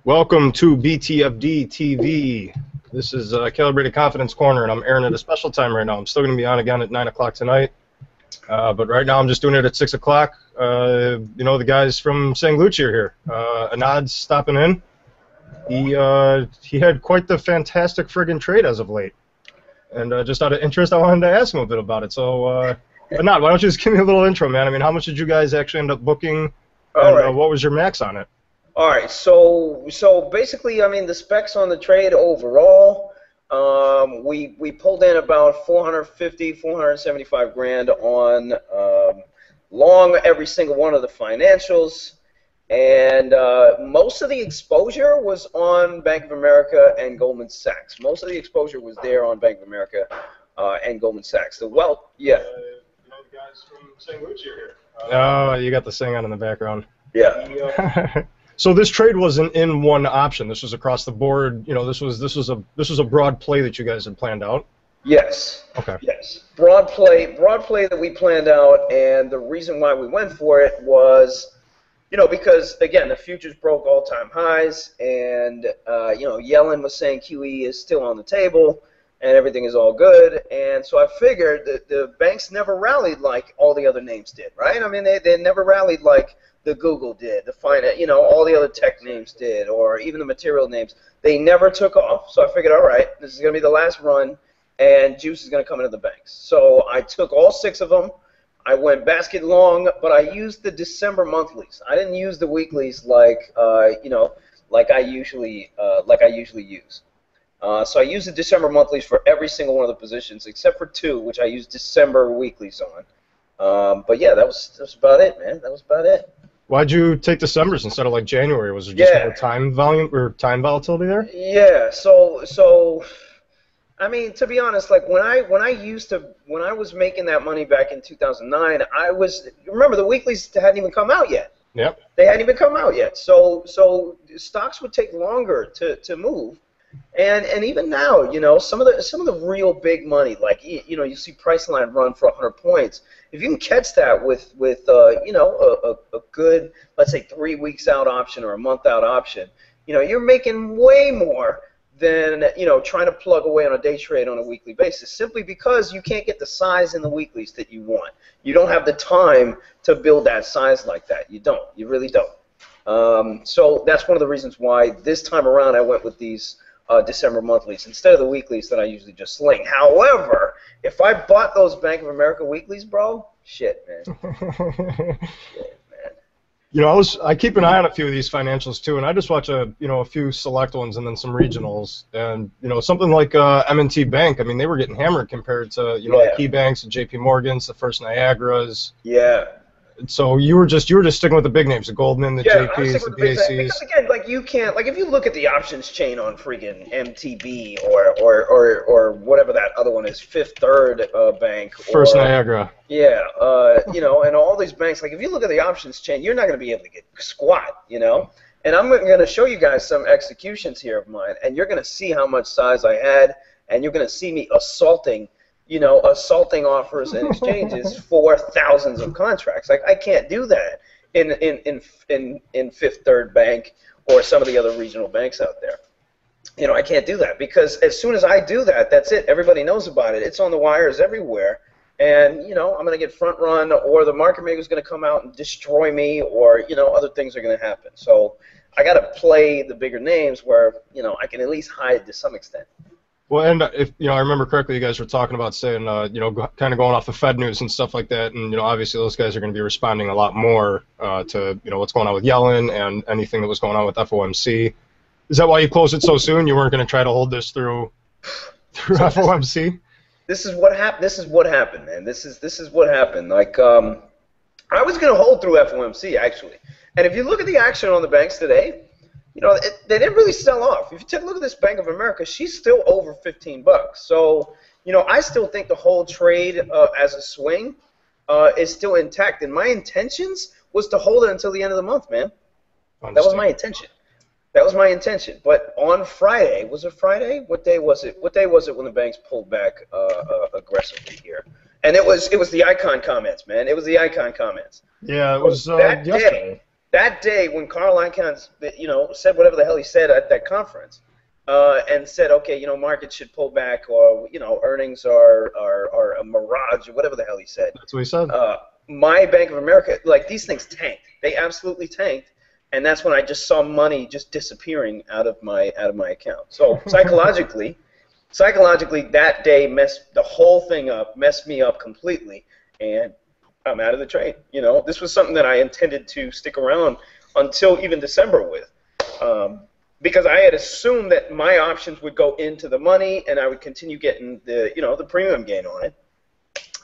Welcome to BTFD TV. This is Calibrated Confidence Corner, and I'm airing at a special time right now. I'm still going to be on again at 9 o'clock tonight, but right now I'm just doing it at 6 o'clock. You know, the guys from Sang Lucci are here. Anad's stopping in. He had quite the fantastic friggin' trade as of late, and just out of interest, I wanted to ask him a bit about it. So, Anad, why don't you just give me a little intro, man? I mean, how much did you guys actually end up booking, and what was your max on it? All right, so basically, I mean, the specs on the trade overall, we pulled in about 450, 475 grand on long every single one of the financials, and most of the exposure was on Bank of America and Goldman Sachs. Most of the exposure was there on Bank of America and Goldman Sachs. You know the guys from Sang Lucci are here. Oh, you got the Sang on in the background. Yeah. So this trade wasn't in one option. This was across the board. You know, this was a broad play that you guys had planned out. Yes. Okay. Yes. Broad play that we planned out, and the reason why we went for it was, you know, because again the futures broke all-time highs, and you know, Yellen was saying QE is still on the table, and everything is all good, and so I figured that the banks never rallied like all the other names did, right? I mean, they never rallied like the Google did, you know, all the other tech names did, or even the material names. They never took off, so I figured, all right, this is going to be the last run, and juice is going to come into the banks. So I took all 6 of them. I went basket long, but I used the December monthlies. I didn't use the weeklies like, you know, like I usually use. So I used the December monthlies for every single one of the positions, except for 2, which I used December weeklies on. But yeah, that was about it, man. That was about it. Why'd you take December's instead of like January? Was there just more time volume or time volatility there? Yeah. So I mean, to be honest, like when I was making that money back in 2009, remember the weeklies hadn't even come out yet. Yep. They hadn't even come out yet. So stocks would take longer to move. And even now, you know, some of the real big money, like, you know, you see Priceline run for 100 points. If you can catch that with you know, a good, let's say 3 weeks out option or a month out option, you know, you're making way more than, you know, trying to plug away on a day trade on a weekly basis, simply because you can't get the size in the weeklies that you want. You don't have the time to build that size like that. You don't. You really don't. So that's one of the reasons why this time around I went with these December monthlies instead of the weeklies that I usually just sling. However, if I bought those Bank of America weeklies, bro, shit, man. Shit, man. You know, I keep an eye on a few of these financials too, and I just watch a few select ones and then some regionals, and you know, something like M&T Bank. I mean, they were getting hammered compared to the key banks, the J.P. Morgans, the First Niagaras. Yeah. So you were just sticking with the big names, the Goldman, the JPs, the BACs. Because again, like you can't, like if you look at the options chain on freaking MTB or whatever that other one is, Fifth Third Bank. First Niagara. Yeah, you know, and all these banks, like if you look at the options chain, you're not going to be able to get squat, you know. And I'm going to show you guys some executions here of mine, and you're going to see how much size I had, and you're going to see me assaulting offers and exchanges for thousands of contracts. Like I can't do that in Fifth Third Bank or some of the other regional banks out there. You know, I can't do that because as soon as I do that, that's it. Everybody knows about it. It's on the wires everywhere. And, you know, I'm going to get front run, or the market maker is going to come out and destroy me, or, you know, other things are going to happen. So I got to play the bigger names where, you know, I can at least hide to some extent. Well, and if I remember correctly, you guys were talking about saying, you know, kind of going off the Fed news and stuff like that, and you know, obviously those guys are going to be responding a lot more to what's going on with Yellen and anything that was going on with FOMC. Is that why you closed it so soon? You weren't going to try to hold this through FOMC? This is what happened. This is what happened, man. This is what happened. Like I was going to hold through FOMC actually, and if you look at the action on the banks today. You know, they didn't really sell off. If you take a look at this Bank of America, she's still over $15. So, you know, I still think the whole trade as a swing is still intact. And my intentions was to hold it until the end of the month, man. That was my intention. That was my intention. But on Friday, was it Friday? What day was it? What day was it when the banks pulled back aggressively here? And it was the icon comments, man. It was the icon comments. Yeah, it was yesterday. that day when Carl Icahn, said whatever the hell he said at that conference, and said, okay, markets should pull back, or earnings are a mirage, or whatever the hell he said. That's what he said. My Bank of America, like, these things tanked. They absolutely tanked, and that's when I just saw money just disappearing out of my account. So psychologically, that day messed the whole thing up, messed me up completely, and I'm out of the trade. This was something that I intended to stick around until even December with, because I had assumed that my options would go into the money and I would continue getting the premium gain on it,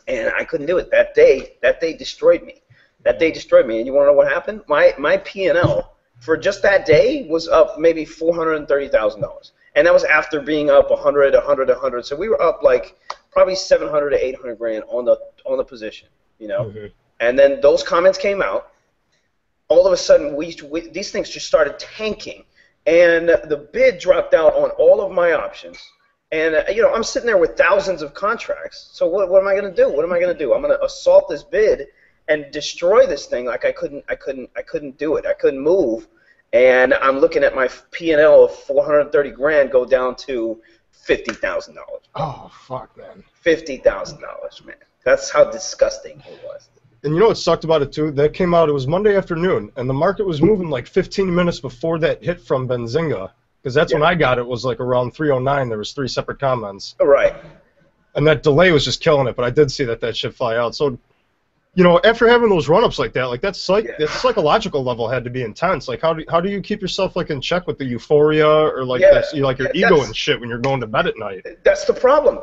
and I couldn't do it. That day destroyed me. That day destroyed me. And you want to know what happened? My P&L for just that day was up maybe $430,000. And that was after being up 100. So we were up like probably 700 to 800 grand on the position, Mm-hmm. And then those comments came out. All of a sudden, these things just started tanking, and the bid dropped out on all of my options. And I'm sitting there with thousands of contracts. So what am I going to do? What am I going to do? I'm going to assault this bid and destroy this thing. Like I couldn't do it. I couldn't move. And I'm looking at my P&L of 430 grand go down to $50,000. Oh, fuck, man. $50,000, man. That's how disgusting it was. And you know what sucked about it, too? That came out, it was Monday afternoon, and the market was moving like 15 minutes before that hit from Benzinga, because that's when I got it, was like around 3:09. There was 3 separate comments. Right. And that delay was just killing it, but I did see that shit fly out. So, after having those run-ups like that, like that psychological level had to be intense. Like, how do you keep yourself like in check with the euphoria or like your ego and shit when you're going to bed at night? That's the problem.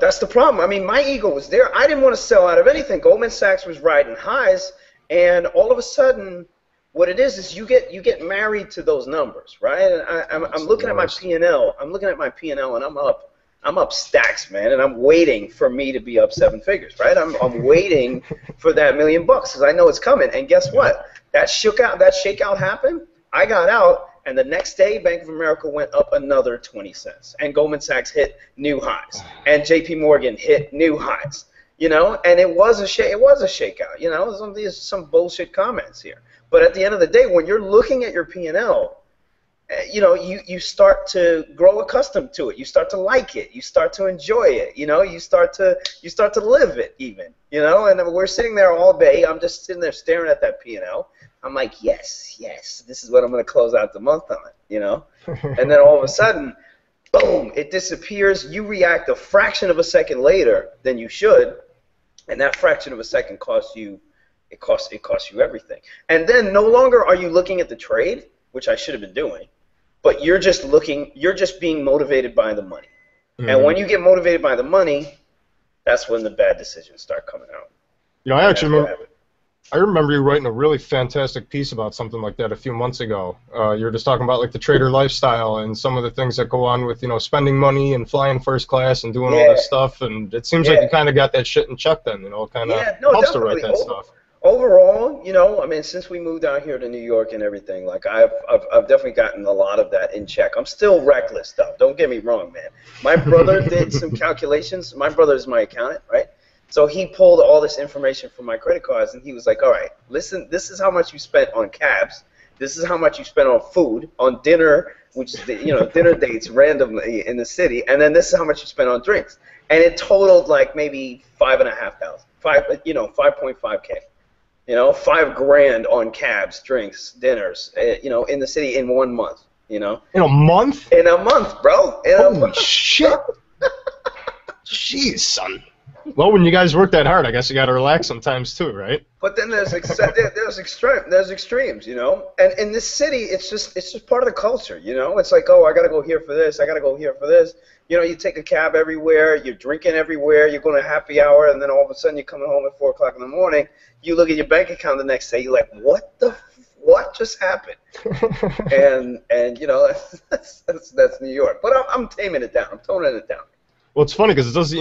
I mean, my ego was there. I didn't want to sell out of anything. Goldman Sachs was riding highs, and all of a sudden, what it is you get married to those numbers, right? And I'm looking at my P&L. I'm looking at my P&L, and I'm up stacks, man, and I'm waiting for me to be up 7 figures, right? I'm waiting for that $1 million because I know it's coming. And guess what? That shakeout happened. I got out, and the next day, Bank of America went up another 20 cents, and Goldman Sachs hit new highs, and J.P. Morgan hit new highs. And it was a shakeout. There's some bullshit comments here, but at the end of the day, when you're looking at your P&L, you start to grow accustomed to it. You start to like it. You start to enjoy it. You start to live it even. And we're sitting there all day. I'm just sitting there staring at that P&L. I'm like, yes, this is what I'm going to close out the month on. And then all of a sudden, boom, it disappears. You react a fraction of a second later than you should, and that fraction of a second costs you everything. And then no longer are you looking at the trade, which I should have been doing. But you're just being motivated by the money. Mm-hmm. And when you get motivated by the money, that's when the bad decisions start coming out. I remember you writing a really fantastic piece about something like that a few months ago. You were just talking about like the trader lifestyle and some of the things that go on with, spending money and flying first class and doing all this stuff. And it seems like you kind of got that shit in check then, it kind of helps to write that stuff. Overall, since we moved out here to New York and everything, like I've definitely gotten a lot of that in check. I'm still reckless, though. Don't get me wrong, man. My brother did some calculations. My brother is my accountant, right? So he pulled all this information from my credit cards, and he was like, all right, listen, this is how much you spent on cabs. This is how much you spent on food, on dinner, which is dinner dates randomly in the city, and then this is how much you spent on drinks. And it totaled like maybe $5,500, 5.5K. $5,000 on cabs, drinks, dinners, in the city in 1 month, In a month? In a month, bro. Holy shit. Jeez, son. Well, when you guys work that hard, I guess you got to relax sometimes too, right? But then there's extremes, And in this city, it's just part of the culture, It's like, oh, I got to go here for this. I got to go here for this. You take a cab everywhere. You're drinking everywhere. You're going to happy hour, and then all of a sudden you're coming home at 4 o'clock in the morning. You look at your bank account the next day. You're like, what just happened? and that's New York. But I'm taming it down. I'm toning it down. Well, it's funny because it does.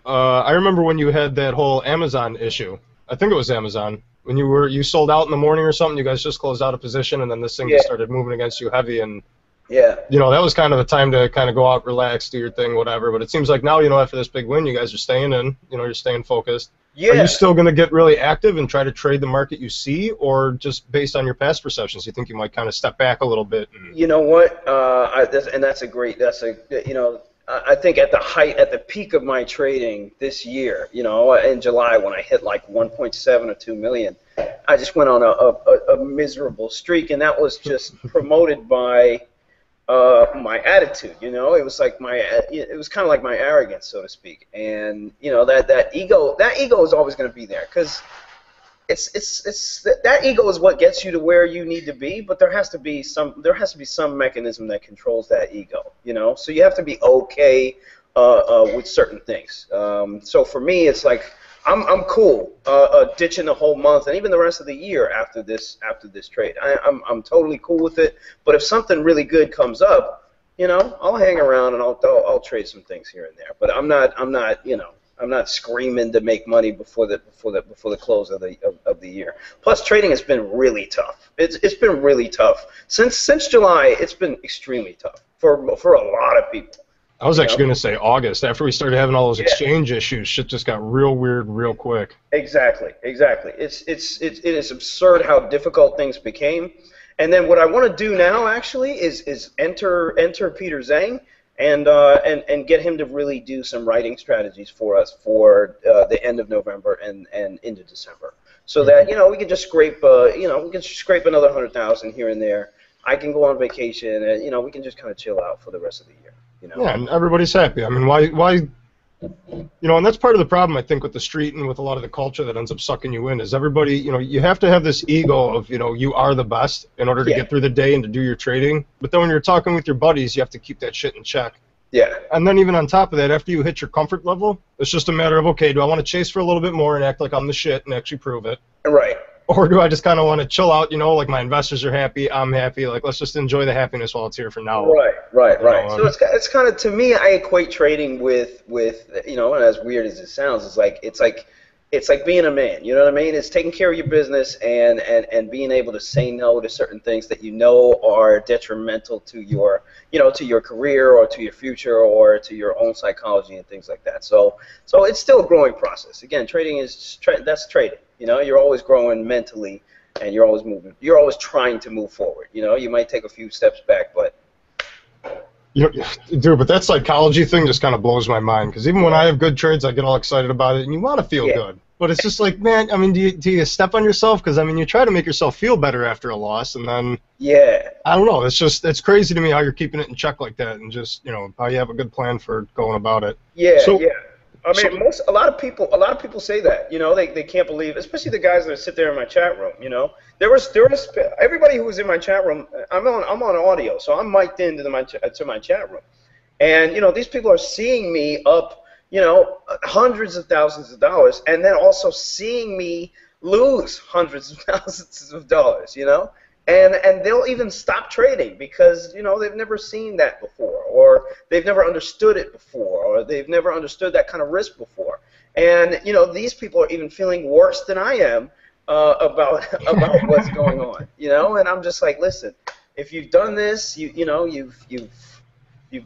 I remember when you had that whole Amazon issue. I think it was Amazon when you sold out in the morning or something. You guys just closed out a position, and then this thing just started moving against you heavy and. Yeah. That was kind of a time to kind of go out, relax, do your thing, whatever. But it seems like now, after this big win, you guys are staying in. You're staying focused. Are you Yeah. still going to get really active and try to trade the market you see, or just based on your past perceptions, you think you might kind of step back a little bit? And... You know what? I think at the height, at the peak of my trading this year, in July when I hit like 1.7 or 2 million, I just went on a miserable streak, and that was just promoted by my attitude. It was like it was kind of like my arrogance, so to speak, and that ego is always going to be there because that ego is what gets you to where you need to be, but there has to be some mechanism that controls that ego, so you have to be okay with certain things. So for me, it's like I'm cool ditching the whole month and even the rest of the year after this trade. I'm totally cool with it, but if something really good comes up, I'll hang around and I'll trade some things here and there, but I'm not screaming to make money before the close of the year. Plus, trading has been really tough. It's been really tough since July. It's been extremely tough for a lot of people. I was actually going to say August. After we started having all those exchange issues, shit just got real weird real quick. Exactly. It is absurd how difficult things became. And then what I want to do now actually is enter Peter Zhang and get him to really do some writing strategies for us for the end of November and into December, so that we can just scrape another 100,000 here and there. I can go on vacation and we can just kind of chill out for the rest of the year. Yeah, and everybody's happy. I mean, why? And that's part of the problem I think with the street and with a lot of the culture that ends up sucking you in is everybody. You have to have this ego of you are the best in order to get through the day and to do your trading. But then when you're talking with your buddies, you have to keep that shit in check. Yeah. And then even on top of that, after you hit your comfort level, it's just a matter of, okay, do I want to chase for a little bit more and act like I'm the shit and actually prove it? Right. Or do I just kind of want to chill out, like my investors are happy, I'm happy, like let's just enjoy the happiness while it's here for now. Right. So it's kind of, to me, I equate trading with and as weird as it sounds, it's like being a man, you know what I mean? It's taking care of your business and being able to say no to certain things that are detrimental to your, to your career or to your future or to your own psychology and things like that. So it's still a growing process. Again, trading that's trading. You're always growing mentally and you're always moving. You're always trying to move forward. You might take a few steps back, but dude, but that psychology thing just kind of blows my mind because even when I have good trades, I get all excited about it, and you want to feel good. But it's just like, man, I mean, do you step on yourself? Because, I mean, you try to make yourself feel better after a loss, and then, I don't know, it's crazy to me how you're keeping it in check like that and just, how you have a good plan for going about it. I mean, a lot of people say that, they can't believe, especially the guys that sit there in my chat room, there was everybody who was in my chat room. I'm on audio, so I'm mic'd into my chat room, and these people are seeing me up, hundreds of thousands of dollars, and then also seeing me lose hundreds of thousands of dollars, and they'll even stop trading because they've never seen that before, or they've never understood it before, or they've never understood that kind of risk before. And these people are even feeling worse than I am about what's going on. And I'm just like, listen, if you've done this, you've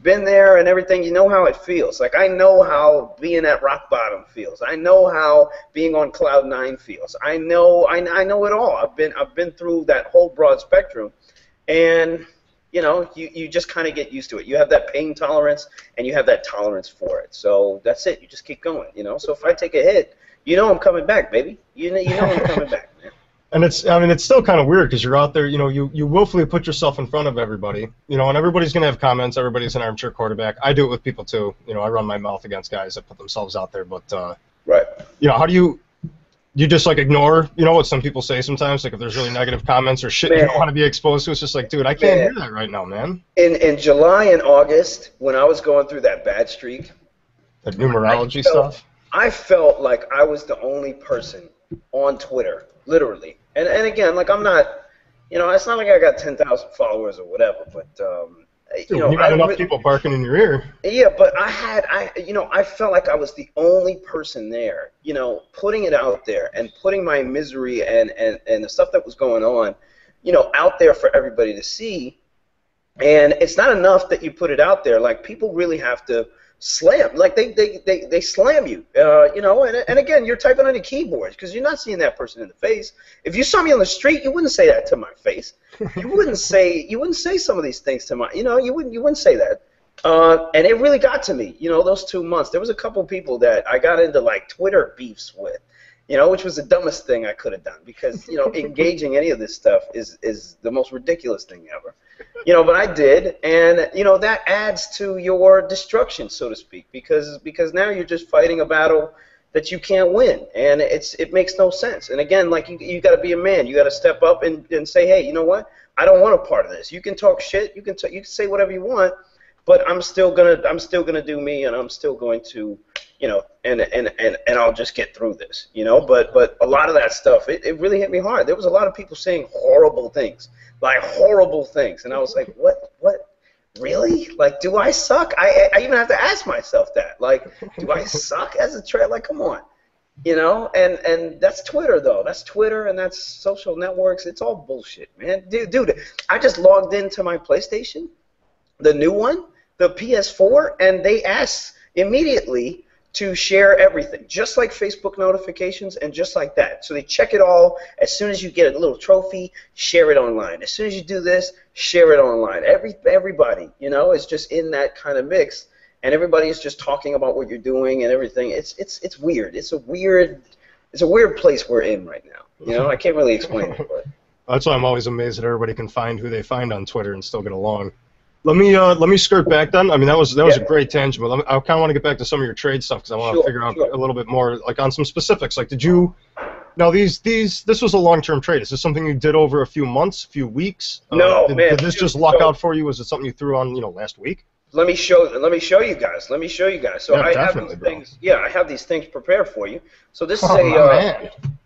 been there and everything, you know how it feels. Like, I know how being at rock bottom feels. I know how being on cloud 9 feels. I know it all. I've been through that whole broad spectrum, and you just kind of get used to it. You have that pain tolerance, and you have that tolerance for it. So that's it. You just keep going. So if I take a hit, I'm coming back, baby. You know I'm coming back, man. And it's still kind of weird because you're out there, you willfully put yourself in front of everybody, and everybody's going to have comments. Everybody's an armchair quarterback. I do it with people too. I run my mouth against guys that put themselves out there. But, how do you just like ignore, what some people say sometimes, like if there's really negative comments or shit you don't want to be exposed to? It's just like, dude, I can't hear that right now, man. In July and August, when I was going through that bad streak, that numerology stuff, I felt like I was the only person on Twitter, literally. And again, like, I'm not, it's not like I got 10,000 followers or whatever, but you got enough people barking in your ear. Yeah, but I felt like I was the only person there, putting it out there and putting my misery and the stuff that was going on, out there for everybody to see. And it's not enough that you put it out there. Like, people really have to slam, like they slam you, you know, and again, you're typing on your keyboard because you're not seeing that person in the face. If you saw me on the street, you wouldn't say that to my face. You wouldn't say some of these things to my, you know, you wouldn't say that. And it really got to me, you know, those 2 months. There was a couple people that I got into like Twitter beefs with, you know, which was the dumbest thing I could have done because, you know, engaging any of this stuff is the most ridiculous thing ever. You know, but I did, and you know that adds to your destruction, so to speak, because now you're just fighting a battle that you can't win, and it makes no sense. And again, like you got to be a man, you got to step up and say, hey, you know what? I don't want a part of this. You can talk shit, you can say whatever you want, but I'm still gonna do me, and I'm still going to, you know, and I'll just get through this, you know. But a lot of that stuff, it really hit me hard. There was a lot of people saying horrible things. Like horrible things, and I was like, what, really? Like, do I suck? I even have to ask myself that. Like, do I suck as a trader? Like, come on, you know? And that's Twitter, though. That's Twitter, and that's social networks. It's all bullshit, man. Dude, I just logged into my PlayStation, the new one, the PS4, and they asked immediately to share everything, just like Facebook notifications and just like that. So they check it all. As soon as you get a little trophy, share it online. As soon as you do this, share it online. Everybody, you know, is just in that kind of mix, and everybody is just talking about what you're doing and everything. It's weird. It's a weird place we're in right now. You know, I can't really explain it, but that's why I'm always amazed that everybody can find who they find on Twitter and still get along. Let me skirt back then. I mean, that was a great tangent, but I kind of want to get back to some of your trade stuff because I want to figure out a little bit more, like on some specifics. Like, did you? Now, this was a long-term trade. Is this something you did over a few months, a few weeks? No, man. Did this just luck out for you? Was it something you threw on, you know, last week? Let me show you guys. So yeah, I have these things. Yeah, I have these things prepared for you. So this is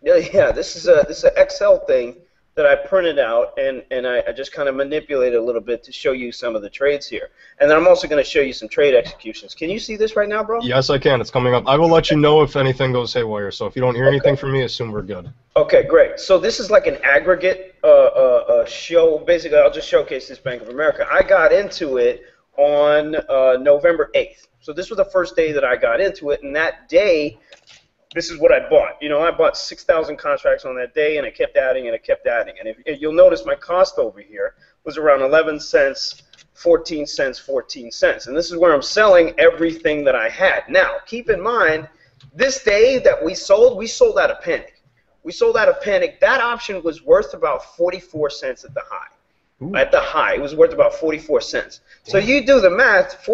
this is an Excel thing that I printed out, and I just kind of manipulated a little bit to show you some of the trades here. And then I'm also going to show you some trade executions. Can you see this right now, bro? Yes, I can. It's coming up. I will let you know if anything goes haywire. So if you don't hear anything from me, assume we're good. Okay, great. So this is like an aggregate show. Basically, I'll just showcase this Bank of America. I got into it on November 8th. So this was the first day that I got into it, and that day, this is what I bought. You know, I bought 6,000 contracts on that day, and it kept adding, and it kept adding. And if you'll notice, my cost over here was around 11 cents, 14 cents, 14 cents. And this is where I'm selling everything that I had. Now, keep in mind, this day that we sold out of panic. We sold out of panic. That option was worth about 44 cents at the high. Ooh. At the high, it was worth about 44 cents. So you do the math,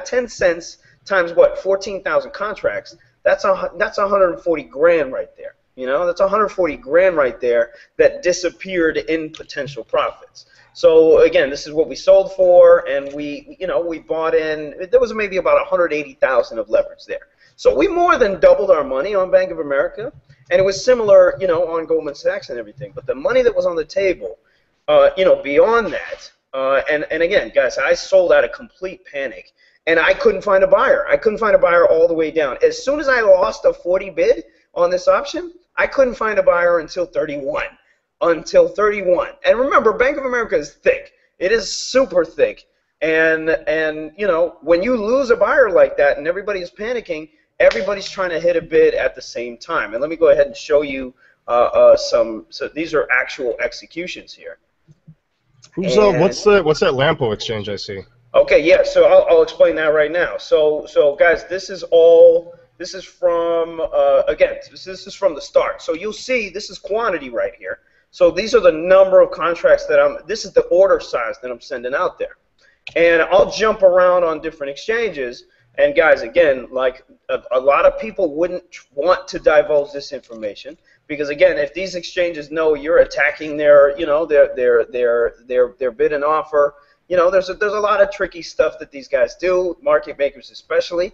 10 cents times what? 14,000 contracts. That's 140 grand right there. You know, that's 140 grand right there that disappeared in potential profits. So again, this is what we sold for, and we bought in. There was maybe about 180,000 of leverage there. So we more than doubled our money on Bank of America, and it was similar, you know, on Goldman Sachs and everything. But the money that was on the table, you know, beyond that, and again, guys, I sold out of complete panic. And I couldn't find a buyer. I couldn't find a buyer all the way down. As soon as I lost a 40 bid on this option, I couldn't find a buyer until 31. Until 31. And remember, Bank of America is thick. It is super thick. And you know, when you lose a buyer like that and everybody is panicking, everybody's trying to hit a bid at the same time. And let me go ahead and show you some. So these are actual executions here. Who's what's that Lampo exchange I see? Okay, yeah, so I'll explain that right now. So guys, this is from, again, this is from the start. So you'll see this is quantity right here. So these are the number of contracts that this is the order size that I'm sending out there. And I'll jump around on different exchanges. And guys, again, like a lot of people wouldn't want to divulge this information because, again, if these exchanges know you're attacking their, you know, their bid and offer, you know, there's a lot of tricky stuff that these guys do, market makers especially.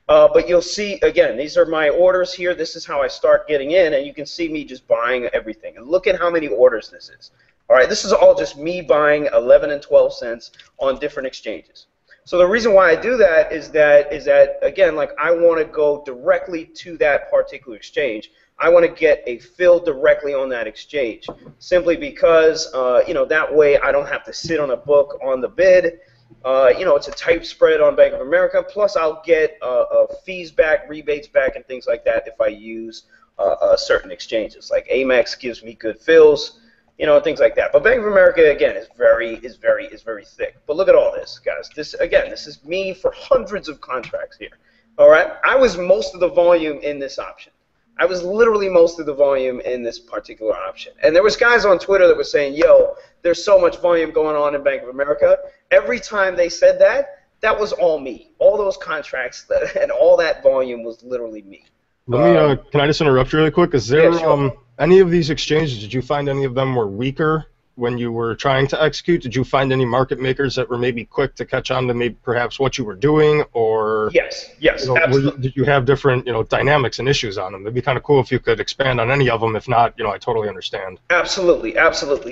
But you'll see, again, these are my orders here. This is how I start getting in, and you can see me just buying everything. And look at how many orders this is. All right, this is all just me buying 11 and 12 cents on different exchanges. So the reason why I do that is that again, like I want to go directly to that particular exchange. I want to get a fill directly on that exchange, simply because you know, that way I don't have to sit on a book on the bid. It's a type spread on Bank of America. Plus, I'll get fees back, rebates back, and things like that if I use certain exchanges. Like Amex gives me good fills, and things like that. But Bank of America, again, is very thick. But look at all this, guys. This is me for hundreds of contracts here. All right, I was most of the volume in this option. I was literally most of the volume in this particular option. And there was guys on Twitter that were saying, yo, there's so much volume going on in Bank of America. Every time they said that, that was all me. All those contracts and all that volume was literally me. Let me, can I just interrupt you really quick? Is there, yeah, sure. any of these exchanges, did you find any of them were weaker when you were trying to execute? Did you find any market makers that were maybe quick to catch on to maybe perhaps what you were doing, or Yes, absolutely. did you have different dynamics and issues on them? It'd be kind of cool if you could expand on any of them. If not, I totally understand. Absolutely.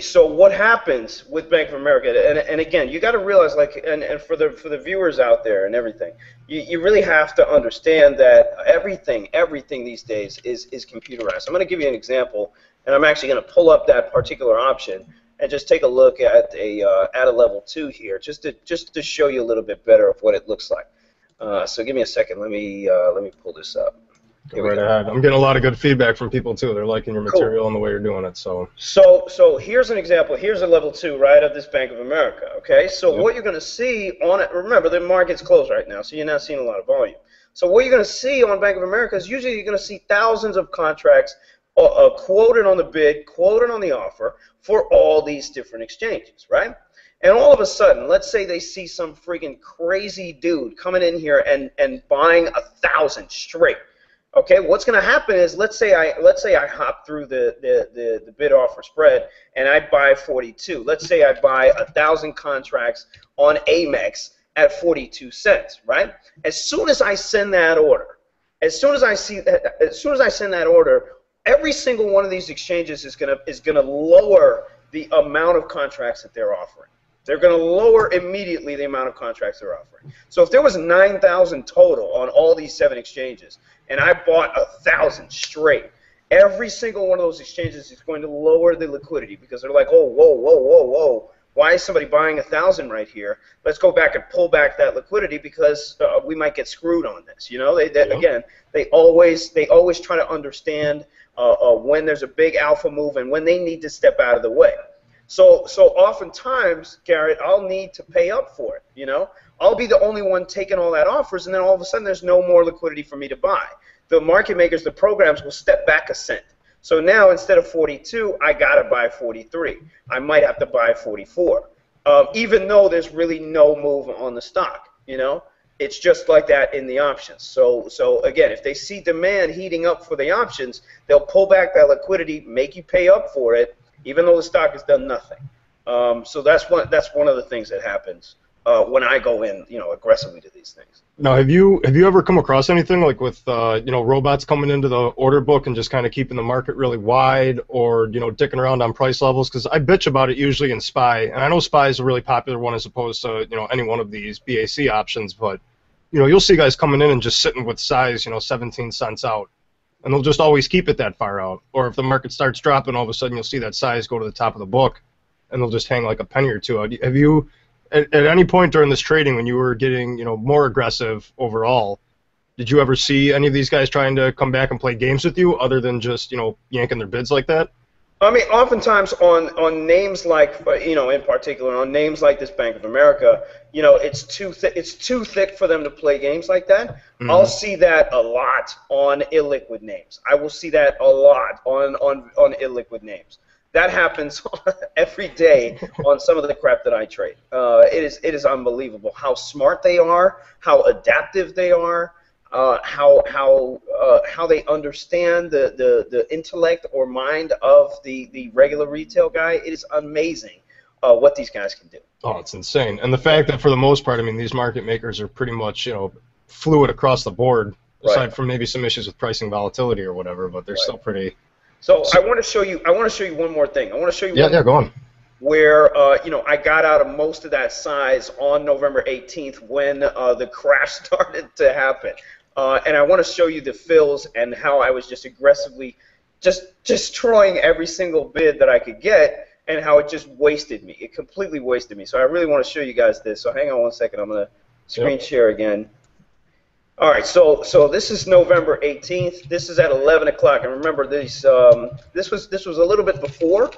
So what happens with Bank of America, and again, you got to realize, like, and for the viewers out there and everything, you really have to understand that everything these days is computerized. I'm going to give you an example, and I'm actually going to pull up that particular option and just take a look at a level 2 here, just to show you a little bit better of what it looks like. So give me a second. Let me pull this up. Go right ahead. I'm getting a lot of good feedback from people too. They're liking your material and the way you're doing it. So here's an example. Here's a level 2, right, of this Bank of America. Okay. So what you're going to see on it. Remember, the market's closed right now, so you're not seeing a lot of volume. So what you're going to see on Bank of America is usually you're going to see thousands of contracts quoted on the bid, quoted on the offer for all these different exchanges, right? And all of a sudden, let's say they see some friggin' crazy dude coming in here and buying 1,000 straight. Okay, what's going to happen is let's say I hop through the bid offer spread and I buy 42. Let's say I buy 1,000 contracts on Amex at 42 cents, right? As soon as I send that order, every single one of these exchanges is gonna lower the amount of contracts that they're offering. They're going to lower immediately the amount of contracts they're offering. So if there was 9,000 total on all these 7 exchanges, and I bought 1,000 straight, every single one of those exchanges is going to lower the liquidity because they're like, oh, whoa. Why is somebody buying 1,000 right here? Let's go back and pull back that liquidity because we might get screwed on this. Again, they always try to understand when there's a big alpha move and when they need to step out of the way. So oftentimes, Garrett, I'll need to pay up for it. I'll be the only one taking all that offers, and then all of a sudden there's no more liquidity for me to buy. The market makers, the programs, will step back a cent. So now instead of 42, I gotta buy 43. I might have to buy 44, even though there's really no move on the stock. It's just like that in the options. So again, if they see demand heating up for the options, they'll pull back that liquidity, make you pay up for it, even though the stock has done nothing. So that's one of the things that happens when I go in, aggressively to these things. Now, have you ever come across anything like with robots coming into the order book and just kind of keeping the market really wide, or dicking around on price levels? Because I bitch about it usually in SPY, and I know SPY is a really popular one as opposed to any one of these BAC options, but you'll see guys coming in and just sitting with size 17 cents out. And they'll just always keep it that far out. Or if the market starts dropping, all of a sudden you'll see that size go to the top of the book, and they'll just hang like a penny or two out. Have you, at any point during this trading, when you were getting more aggressive overall, did you ever see any of these guys trying to come back and play games with you, other than just yanking their bids like that? I mean, oftentimes on names like, in particular, on names like this Bank of America, it's too thick for them to play games like that. Mm-hmm. I'll see that a lot on illiquid names. I will see that a lot on illiquid names. That happens every day on some of the crap that I trade. It is unbelievable how smart they are, how adaptive they are. How they understand the intellect or mind of the regular retail guy. It is amazing what these guys can do. Oh, it's insane. And the fact that for the most part, I mean, these market makers are pretty much fluid across the board, aside from maybe some issues with pricing volatility or whatever, but they're still pretty. So I want to show you one more thing. I want to show you. Yeah, go on. Where I got out of most of that size on November 18th when the crash started to happen. And I want to show you the fills and how I was just aggressively just destroying every single bid that I could get. and how it just wasted me. It completely wasted me. So I really want to show you guys this. So hang on one second. I'm going to screen share again. All right, so this is November 18th. This is at 11 o'clock. And remember, this was a little bit before.